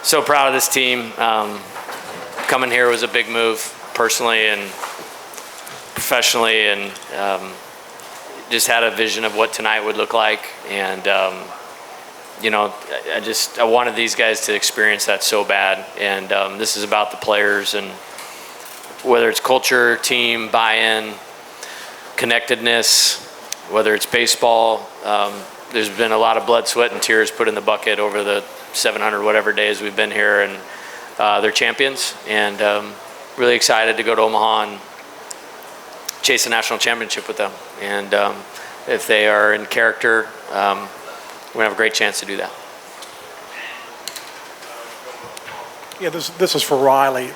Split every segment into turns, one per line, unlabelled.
so proud of this team. Coming here was a big move personally and professionally, and just had a vision of what tonight would look like. And I wanted these guys to experience that so bad. And this is about the players, and whether it's culture, team, buy-in, connectedness, whether it's baseball, there's been a lot of blood, sweat, and tears put in the bucket over the 700 whatever days we've been here, and they're champions, and really excited to go to Omaha and chase a national championship with them. And if they are in character, we're gonna have a great chance to do that.
Yeah, this is for Riley.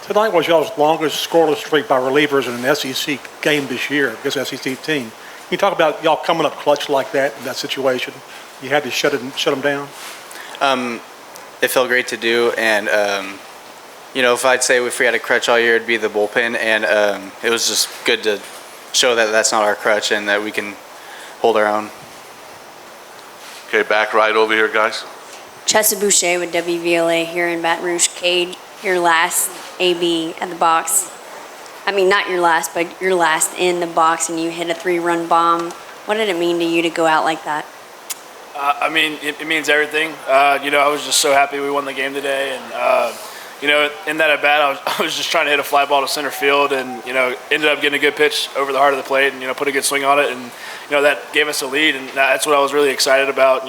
Tonight was y'all's longest scoreless streak by relievers in an SEC game this year against SEC team. Can you talk about y'all coming up clutch like that in that situation? You had to shut them down?
It felt great to do, and if I'd say if we had a crutch all year, it'd be the bullpen, and it was just good to show that that's not our crutch and that we can hold our own.
Okay, back right over here, guys.
Chessa Boucher with WVLA here in Baton Rouge. Cade, your last AB at the box. I mean, not your last, but your last in the box, and you hit a 3-run bomb. What did it mean to you to go out like that?
It means everything. I was just so happy we won the game today, and in that at bat, I was just trying to hit a fly ball to center field, and ended up getting a good pitch over the heart of the plate, and put a good swing on it, and that gave us a lead, and that's what I was really excited about.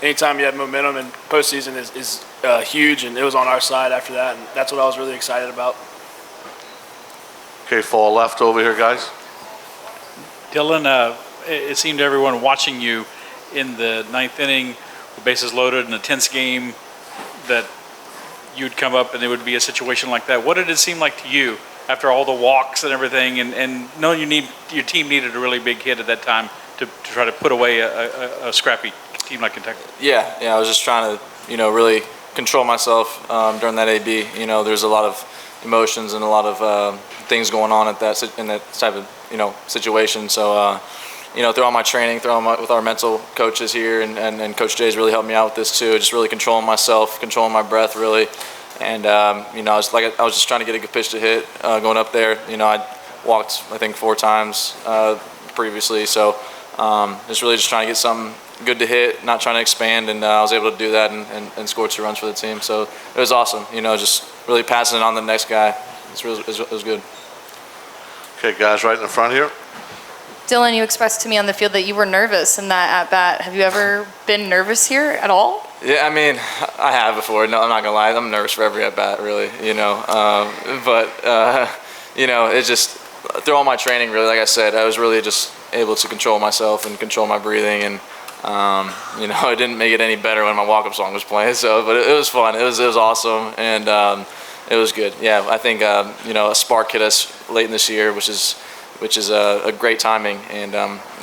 Anytime you have momentum in postseason is huge, and it was on our side after that, and that's what I was really excited about.
Okay, far left over here, guys.
Dylan, it seemed to everyone watching you in the 9th inning, the bases loaded in a tense game, that you'd come up and there would be a situation like that. What did it seem like to you after all the walks and everything, and knowing your team needed a really big hit at that time to try to put away a scrappy team like Kentucky?
Yeah, I was just trying to, really control myself during that AB. There's a lot of emotions and a lot of things going on in that type of, situation. So, through all my training, with our mental coaches here, and Coach Jay's really helped me out with this too. Just really controlling myself, controlling my breath, really. And I was just trying to get a good pitch to hit going up there. I walked I think 4 times previously, so just trying to get something good to hit, not trying to expand, and I was able to do that and score 2 runs for the team. So it was awesome. Just really passing it on to the next guy. It was good.
Okay, guys, right in the front here.
Dylan, you expressed to me on the field that you were nervous in that at-bat. Have you ever been nervous here at all?
Yeah, I have before. No, I'm not gonna lie. I'm nervous for every at-bat, really. It's just through all my training, really. Like I said, I was really just able to control myself and control my breathing, and it didn't make it any better when my walk-up song was playing. So, but it was fun. It was awesome, and it was good. Yeah, I think a spark hit us late in this year, which is a great timing, and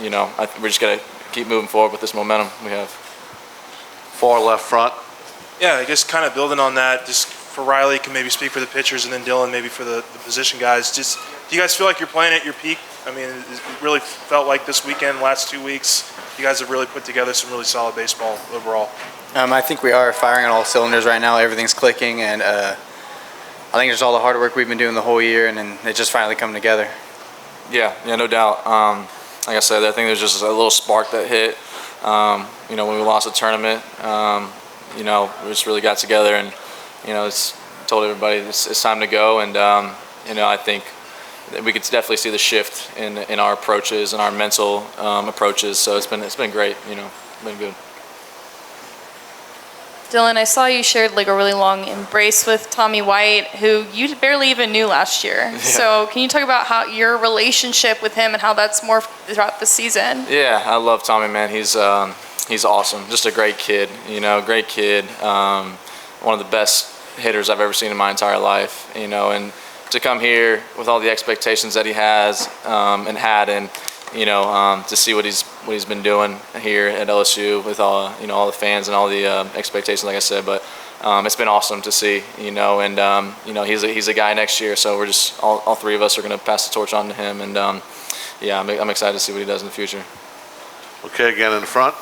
we're just gonna keep moving forward with this momentum we have.
Far left front.
Yeah, I guess kind of building on that, just for Riley, can maybe speak for the pitchers, and then Dylan maybe for the position guys. Just, do you guys feel like you're playing at your peak? It really felt like this weekend, last 2 weeks, you guys have really put together some really solid baseball overall.
I think we are firing on all cylinders right now. Everything's clicking, and I think it's all the hard work we've been doing the whole year, and then it just finally come together.
Yeah, no doubt. Like I said, I think there's just a little spark that hit. When we lost the tournament, we just really got together, and it's told everybody it's time to go. And I think that we could definitely see the shift in our approaches and our mental approaches. So it's been great. Been good.
Dylan, I saw you shared a really long embrace with Tommy White, who you barely even knew last year. Yeah. So can you talk about how your relationship with him and how that's morphed throughout the season?
Yeah, I love Tommy, man. He's awesome. Just a great kid. Great kid. One of the best hitters I've ever seen in my entire life. And to come here with all the expectations that he has and had, and to see what he's been doing here at LSU with all the fans and all the expectations, like I said. But it's been awesome to see, and he's a guy next year. So we're just all 3 of us are going to pass the torch on to him, and I'm excited to see what he does in the future.
Okay, again in the front.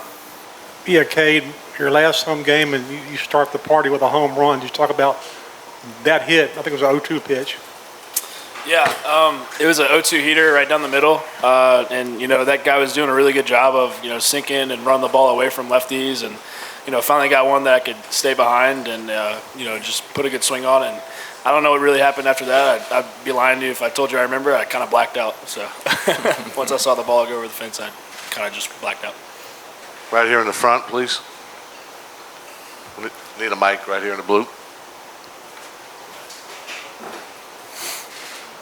Yeah, Cade, your last home game, and you start the party with a home run. Just talk about that hit. I think it was an 0-2 pitch.
Yeah, it was an 0-2 heater right down the middle, and that guy was doing a really good job of sinking and running the ball away from lefties, and finally got one that I could stay behind and just put a good swing on. And I don't know what really happened after that. I'd be lying to you if I told you I remember. I kind of blacked out. So once I saw the ball go over the fence, I kind of just blacked out.
Right here in the front, please. Need a mic right here in the blue.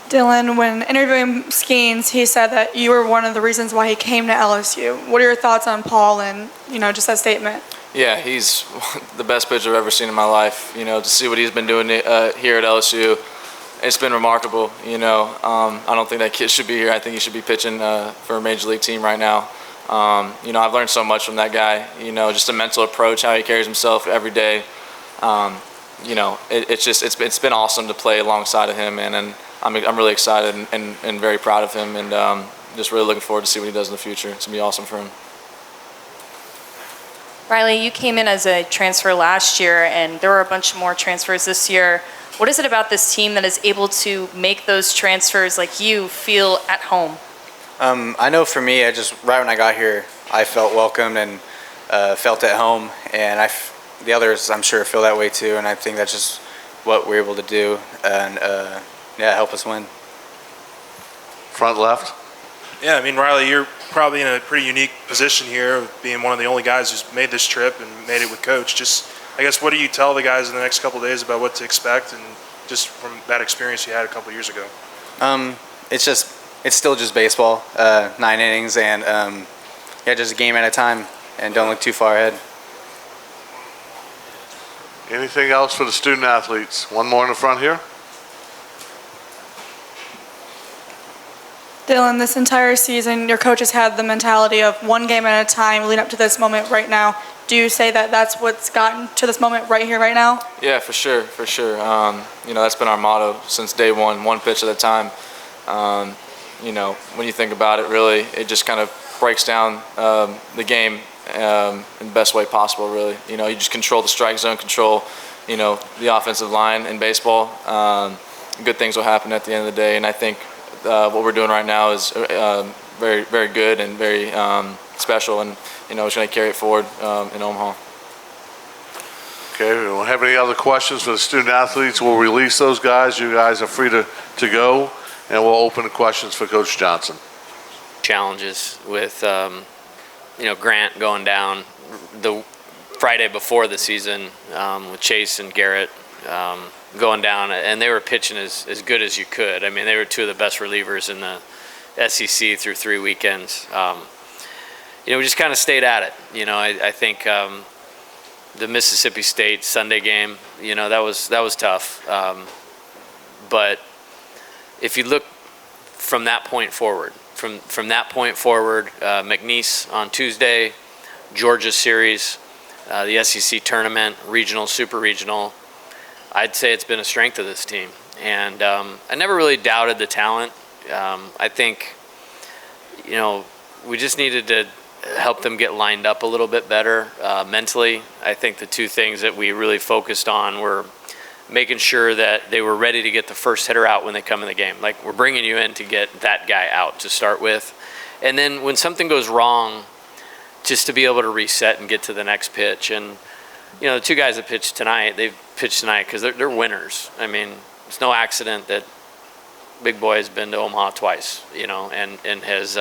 Dylan, when interviewing Skeens, he said that you were one of the reasons why he came to LSU. What are your thoughts on Paul and, just that statement?
Yeah, he's the best pitcher I've ever seen in my life. To see what he's been doing here at LSU, it's been remarkable. I don't think that kid should be here. I think he should be pitching for a major league team right now. I've learned so much from that guy. Just a mental approach, how he carries himself every day. It's been awesome to play alongside of him, and I'm really excited and very proud of him, and just really looking forward to see what he does in the future. It's gonna be awesome for him.
Riley, you came in as a transfer last year, and there were a bunch more transfers this year. What is it about this team that is able to make those transfers like you feel at home?
I know for me, right when I got here, I felt welcomed and felt at home, and the others, I'm sure, feel that way too. And I think that's just what we're able to do, and help us win.
Front left.
Yeah, Riley, you're probably in a pretty unique position here, of being one of the only guys who's made this trip and made it with Coach. Just, I guess, what do you tell the guys in the next couple of days about what to expect, and just from that experience you had a couple of years ago?
It's still just baseball, 9 innings, and just a game at a time, and don't look too far ahead.
Anything else for the student athletes? One more in the front here.
Dylan, this entire season, your coach has had the mentality of one game at a time leading up to this moment right now. Do you say that that's what's gotten to this moment right here, right now?
Yeah, for sure. That's been our motto since day one pitch at a time. When you think about it, really, it just kind of breaks down the game in the best way possible, really. You just control the strike zone, control, the offensive line in baseball. Good things will happen at the end of the day, and I think what we're doing right now is very, very good and very special, and it's going to carry it forward in Omaha.
Okay, we don't have any other questions for the student athletes. We'll release those guys. You guys are free to go, and we'll open the questions for Coach Johnson.
Challenges with, Grant going down the Friday before the season with Chase and Garrett going down, and they were pitching as good as you could. They were two of the best relievers in the SEC through 3 weekends. We just kind of stayed at it. I think the Mississippi State Sunday game, that was tough. But if you look from that point forward, McNeese on Tuesday, Georgia series, the SEC tournament, regional, super regional, I'd say it's been a strength of this team. And I never really doubted the talent. I think, we just needed to help them get lined up a little bit better mentally. I think the two things that we really focused on were making sure that they were ready to get the first hitter out when they come in the game. Like, we're bringing you in to get that guy out to start with. And then when something goes wrong, just to be able to reset and get to the next pitch. And, the two guys that pitched tonight, they've pitched tonight because they're winners. It's no accident that Big Boy has been to Omaha twice, and has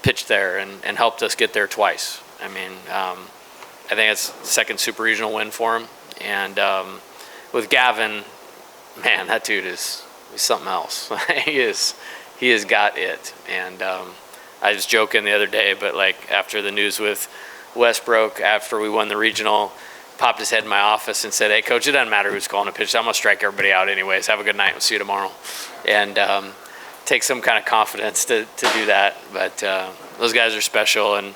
pitched there and helped us get there twice. I think it's the second super regional win for him. And with Gavin, man, that dude is something else. He has got it. And I was joking the other day, but after the news with Westbrook, after we won the regional, popped his head in my office and said, "Hey, Coach, it doesn't matter who's calling a pitch. I'm going to strike everybody out anyways. Have a good night. We'll see you tomorrow." And take some kind of confidence to do that. But those guys are special, and,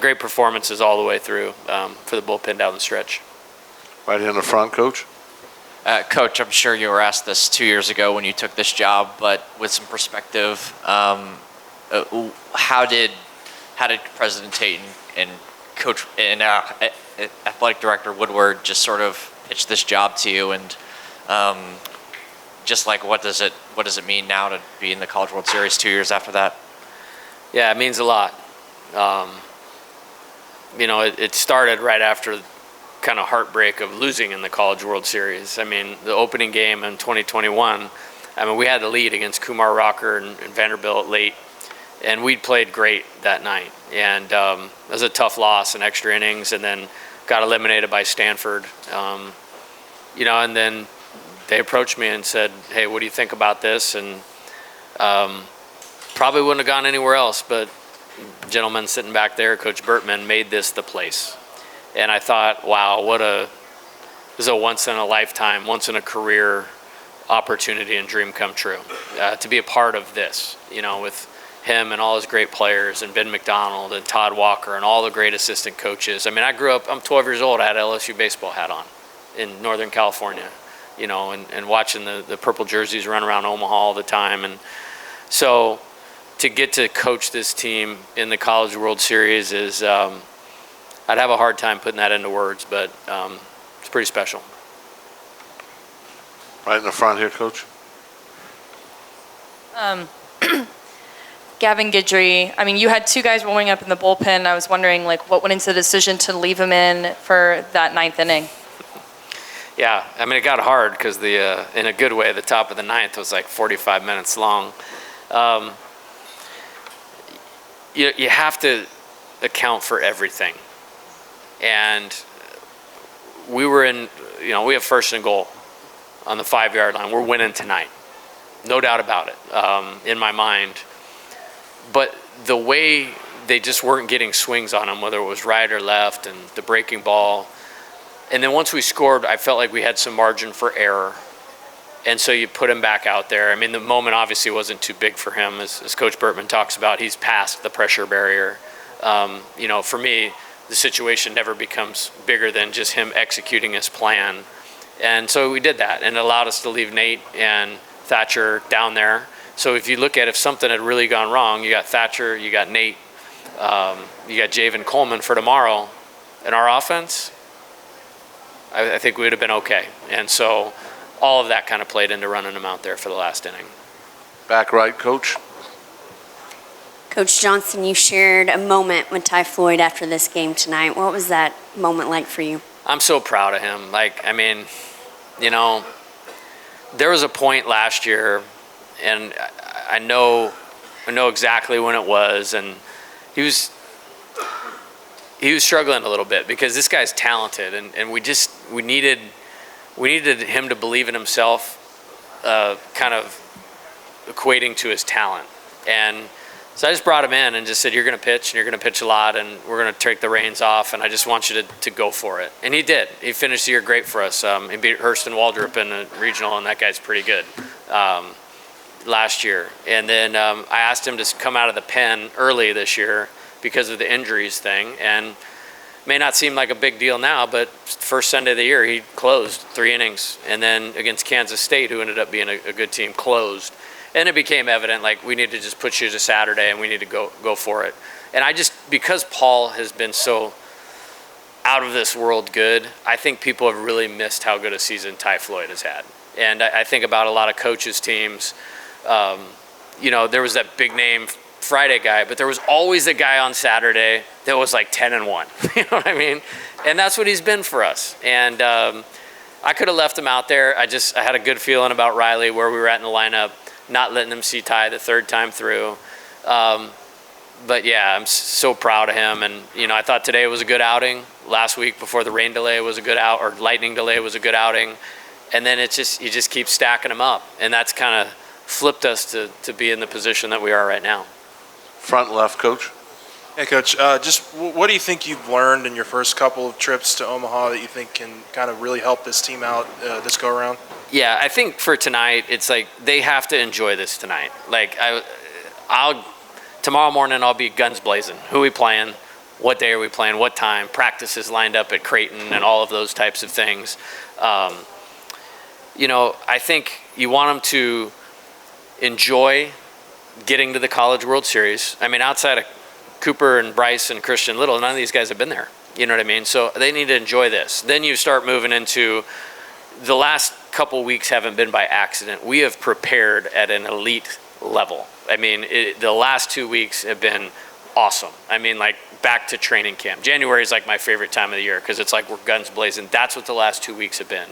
great performances all the way through for the bullpen down the stretch.
Right here in the front, Coach.
Coach, I'm sure you were asked this 2 years ago when you took this job, but with some perspective, how did President Tate and Coach and Athletic Director Woodward just sort of pitched this job to you, and just like what does it mean now to be in the College World Series 2 years after that?
Yeah, it means a lot. It started right after kind of heartbreak of losing in the College World Series. I mean, the opening game in 2021, we had the lead against Kumar Rocker and Vanderbilt late, and we'd played great that night. And it was a tough loss in extra innings, and then got eliminated by Stanford. And then they approached me and said, hey, what do you think about this? And probably wouldn't have gone anywhere else, but the gentleman sitting back there, Coach Bertman, made this the place. And I thought, wow, this is a once-in-a-lifetime, once-in-a-career opportunity and dream come true. To be a part of this, with him and all his great players, and Ben McDonald and Todd Walker and all the great assistant coaches. I grew up, I'm 12 years old, I had an LSU baseball hat on in Northern California, and watching the purple jerseys run around Omaha all the time. And so to get to coach this team in the College World Series is, I'd have a hard time putting that into words, but it's pretty special.
Right in the front here, Coach.
Gavin Guidry, you had two guys rolling up in the bullpen. I was wondering, what went into the decision to leave him in for that ninth inning?
Yeah, it got hard because in a good way, the top of the ninth was like 45 minutes long. You have to account for everything. And we were we have first and goal on the 5-yard line. We're winning tonight. No doubt about it, in my mind. But the way they just weren't getting swings on them, whether it was right or left, and the breaking ball. And then once we scored, I felt like we had some margin for error. And so you put him back out there. The moment obviously wasn't too big for him. As Coach Bertman talks about, he's past the pressure barrier. For me, the situation never becomes bigger than just him executing his plan. And so we did that, and it allowed us to leave Nate and Thatcher down there. So if you look at if something had really gone wrong, you got Thatcher, you got Nate, you got Javen Coleman for tomorrow. In our offense, I think we would have been okay. And so all of that kind of played into running him out there for the last inning.
Back right, Coach.
Coach Johnson, you shared a moment with Ty Floyd after this game tonight. What was that moment like for you?
I'm so proud of him. There was a point last year, and I know exactly when it was, and he was struggling a little bit because this guy's talented, and we needed him to believe in himself, kind of equating to his talent. And so I just brought him in and just said, you're going to pitch, and you're going to pitch a lot, and we're going to take the reins off, and I just want you to go for it. And he did. He finished the year great for us. He beat Hurston Waldrop in the regional, and that guy's pretty good last year. And then I asked him to come out of the pen early this year because of the injuries thing, and may not seem like a big deal now, but first Sunday of the year, he closed 3 innings. And then against Kansas State, who ended up being a good team, closed. And it became evident, we need to just put you to Saturday, and we need to go for it. And because Paul has been so out of this world good, I think people have really missed how good a season Ty Floyd has had. And I think about a lot of coaches' teams. There was that big name Friday guy, but there was always a guy on Saturday that was 10-1. You know what I mean? And that's what he's been for us. And I could have left him out there. I had a good feeling about Riley, where we were at in the lineup, not letting him see Ty the third time through. But yeah, I'm so proud of him. And, I thought today was a good outing. Last week before the rain delay was a good or lightning delay was a good outing. And then you just keep stacking them up. And that's kind of flipped us to be in the position that we are right now.
Front left, Coach.
Hey, Coach, just what do you think you've learned in your first couple of trips to Omaha that you think can kind of really help this team out this go-around?
Yeah, I think for tonight, it's they have to enjoy this tonight. Tomorrow morning, I'll be guns blazing. Who are we playing? What day are we playing? What time? Practices lined up at Creighton and all of those types of things. I think you want them to enjoy getting to the College World Series. Outside of Cooper and Bryce and Christian Little, none of these guys have been there. You know what I mean? So they need to enjoy this. Then you start moving into the last couple weeks haven't been by accident. We have prepared at an elite level. I mean, the last 2 weeks have been awesome. I mean, like back to training camp. January is like my favorite time of the year because it's like we're guns blazing. That's what the last 2 weeks have been.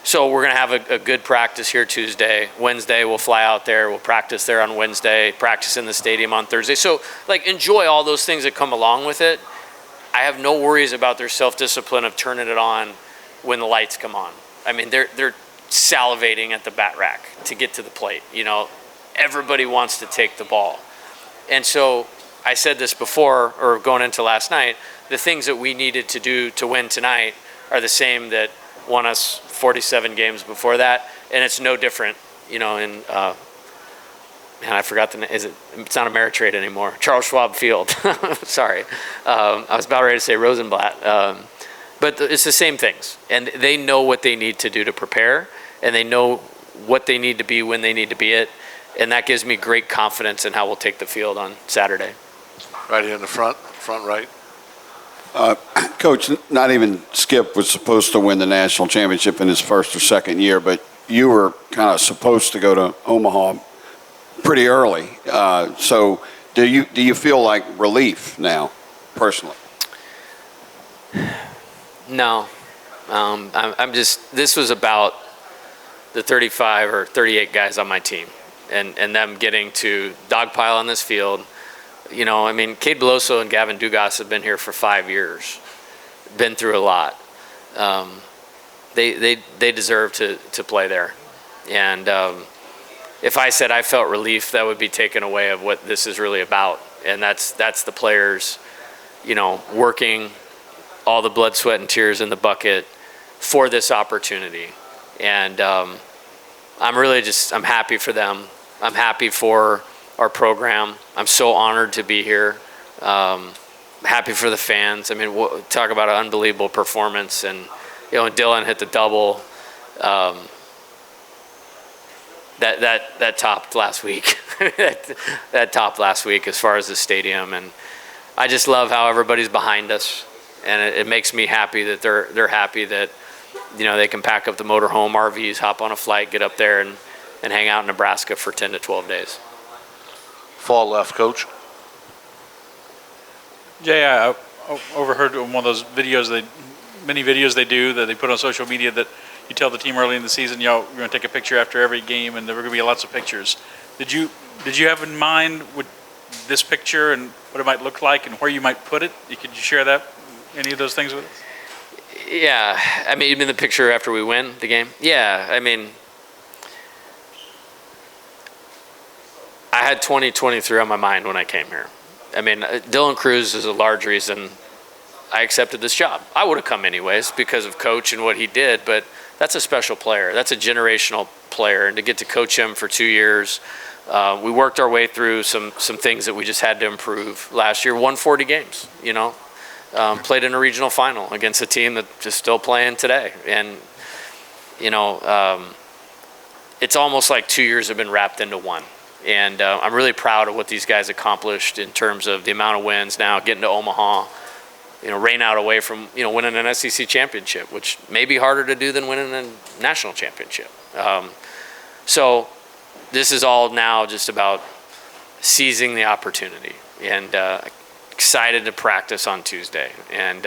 So we're going to have a good practice here Tuesday. Wednesday, we'll fly out there. We'll practice there on Wednesday, practice in the stadium on Thursday. So, like, enjoy all those things that come along with it. I have no worries about their self-discipline of turning it on when the lights come on. I mean, they're salivating at the bat rack to get to the plate. You know, everybody wants to take the ball. And so I said this before, or going into last night, the things that we needed to do to win tonight are the same that won us 47 games before that, and it's no different, you know, in, man, I forgot the name, it's not Ameritrade anymore, Charles Schwab Field, sorry. I was about ready to say Rosenblatt, but it's the same things, and they know what they need to do to prepare, and they know what they need to be when they need to be it, and that gives me great confidence in how we'll take the field on Saturday.
Right here in the front right.
Coach, not even Skip was supposed to win the national championship in his first or second year, but you were kind of supposed to go to Omaha pretty early. So do you feel like relief now, personally?
No. I'm just, this was about the 35 or 38 guys on my team and them getting to dogpile on this field. You know, I mean, Cade Beloso and Gavin Dugas have been here for 5 years, been through a lot. They deserve to play there. And if I said I felt relief, that would be taken away of what this is really about. And that's the players, you know, working all the blood, sweat, and tears in the bucket for this opportunity. And I'm really just, I'm happy for them. I'm happy for our program. I'm so honored to be here. Happy for the fans. I mean, talk about an unbelievable performance. And, you know, when Dylan hit the double, that topped last week. that topped last week as far as the stadium. And I just love how everybody's behind us. And it makes me happy that they're happy that, you know, they can pack up the motorhome RVs, hop on a flight, get up there and hang out in Nebraska for 10 to 12 days.
Fall left, Coach.
Jay, I overheard one of those videos, many videos they do that they put on social media that you tell the team early in the season, you're going to take a picture after every game, and there were going to be lots of pictures. Did you have in mind what this picture and what it might look like and where you might put it? Could you share that, any of those things with us?
Yeah, I mean, even the picture after we win the game. Yeah, I mean, I had 2023 on my mind when I came here. I mean, Dylan Crews is a large reason I accepted this job. I would have come anyways because of Coach and what he did, but that's a special player. That's a generational player, and to get to coach him for 2 years, we worked our way through some things that we just had to improve. Last year, won 40 games, you know, played in a regional final against a team that's just still playing today. And, you know, it's almost like 2 years have been wrapped into one. And I'm really proud of what these guys accomplished in terms of the amount of wins now, getting to Omaha, you know, rain out away from, you know, winning an SEC championship, which may be harder to do than winning a national championship. So this is all now just about seizing the opportunity and excited to practice on Tuesday and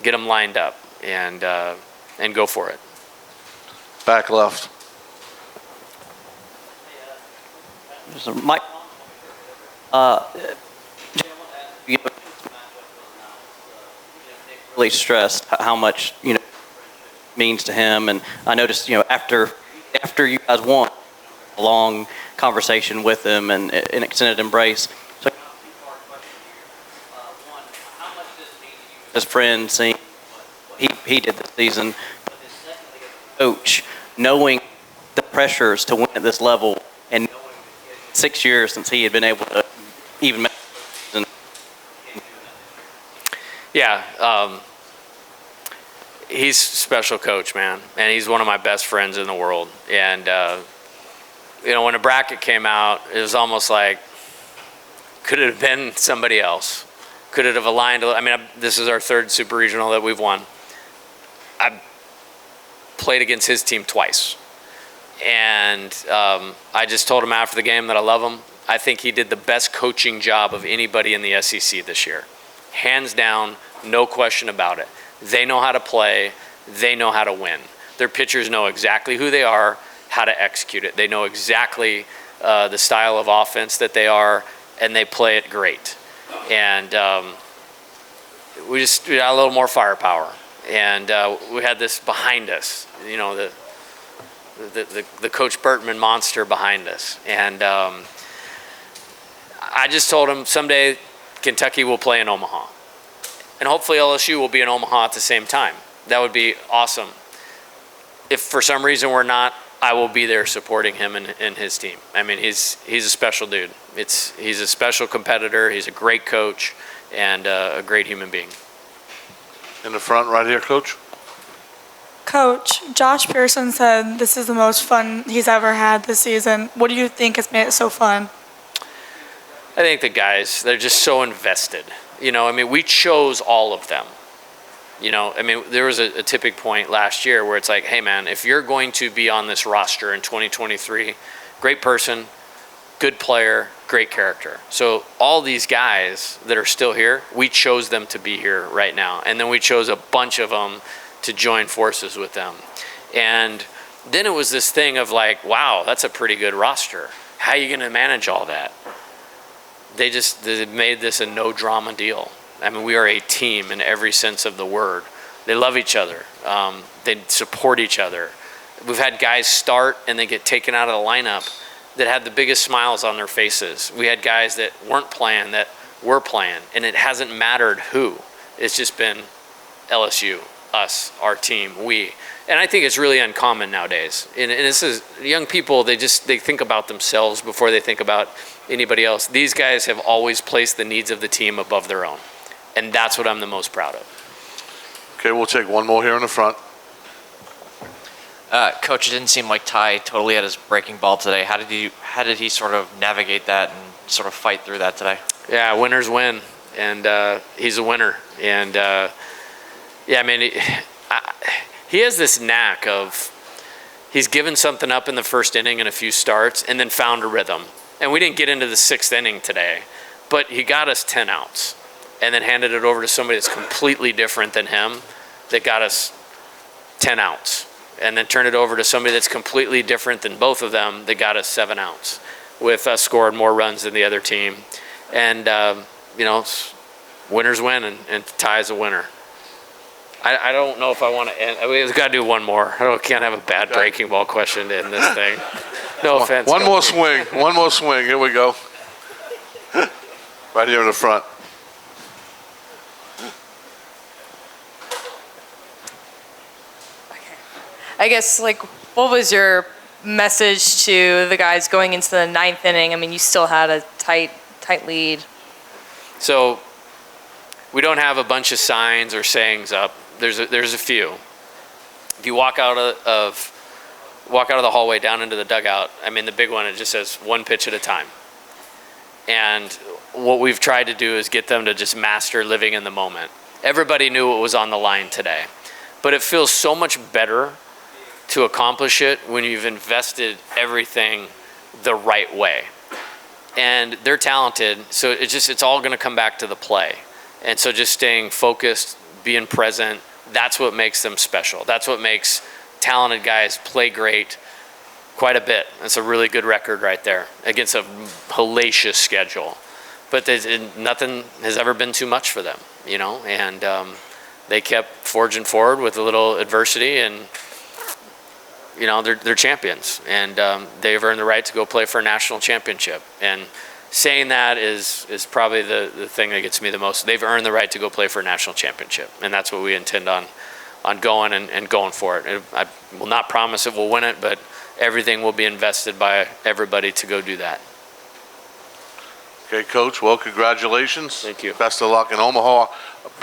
get them lined up and go for it.
Back left.
Mike, really stressed how much, you know, means to him, and I noticed, you know, after you guys won, a long conversation with him and an extended embrace. So, one, how much does it mean to you as friends seeing what he did this season, but then secondly, as a coach, knowing the pressures to win at this level and knowing 6 years since he had been able to even make it.
Yeah, he's a special coach, man, and he's one of my best friends in the world. And you know, when the bracket came out, it was almost like Could it have been somebody else? Could it have aligned? I mean, this is our third Super Regional that we've won. I played against his team twice. And I just told him after the game that I love him. I think he did the best coaching job of anybody in the SEC this year. Hands down, no question about it. They know how to play. They know how to win. Their pitchers know exactly who they are, how to execute it. They know exactly the style of offense that they are, and they play it great. And we got a little more firepower. And we had this behind us, you know, the Coach Bertman monster behind us. And I just told him someday Kentucky will play in Omaha. And hopefully LSU will be in Omaha at the same time. That would be awesome. If for some reason we're not, I will be there supporting him and his team. I mean, he's a special dude. He's a special competitor. He's a great coach and a great human being.
In the front right here, Coach.
Coach, Josh Pearson said this is the most fun he's ever had this season. What do you think has made it so fun?
I think the guys, they're just so invested. You know, I mean, we chose all of them. You know, I mean, there was a tipping point last year where it's like, hey, man, if you're going to be on this roster in 2023, great person, good player, great character. So all these guys that are still here, we chose them to be here right now. And then we chose a bunch of them to join forces with them. And then it was this thing of like, wow, that's a pretty good roster. How are you going to manage all that? They made this a no drama deal. I mean, we are a team in every sense of the word. They love each other. They support each other. We've had guys start and they get taken out of the lineup that had the biggest smiles on their faces. We had guys that weren't playing that were playing, and it hasn't mattered who. It's just been LSU, us, our team, we. And I think it's really uncommon nowadays. And this is young people, they think about themselves before they think about anybody else. These guys have always placed the needs of the team above their own. And that's what I'm the most proud of.
Okay, we'll take one more here in the front.
Coach, it didn't seem like Ty totally had his breaking ball today. How did he sort of navigate that and sort of fight through that today?
Yeah, winners win, and he's a winner. And yeah, I mean, he has this knack of he's given something up in the first inning and a few starts, and then found a rhythm. And we didn't get into the sixth inning today, but he got us 10 outs, and then handed it over to somebody that's completely different than him that got us 10 outs. And then turn it over to somebody that's completely different than both of them that got us 7 outs, with us scoring more runs than the other team. And, you know, winners win, and Ty is a winner. I don't know if I want to end. We've got to do one more. Can't have a bad breaking ball question to end this thing. No offense.
One more swing. One more swing. Here we go. Right here in the front.
I guess, like, what was your message to the guys going into the 9th inning? I mean, you still had a tight lead.
So we don't have a bunch of signs or sayings up. There's a few. If you walk out of the hallway down into the dugout, I mean, the big one, it just says one pitch at a time. And what we've tried to do is get them to just master living in the moment. Everybody knew what was on the line today, but it feels so much better to accomplish it when you've invested everything the right way. And they're talented, so it's all going to come back to the play. And so just staying focused, being present, that's what makes them special. That's what makes talented guys play great quite a bit. That's a really good record right there against a hellacious schedule. But nothing has ever been too much for them, you know, and they kept forging forward with a little adversity, and you know, they're champions, and they've earned the right to go play for a national championship. And saying that is probably the thing that gets me the most. They've earned the right to go play for a national championship, and that's what we intend on going and going for it. And I will not promise it will win it, but everything will be invested by everybody to go do that.
Okay, Coach, well, congratulations.
Thank you.
Best of luck in Omaha.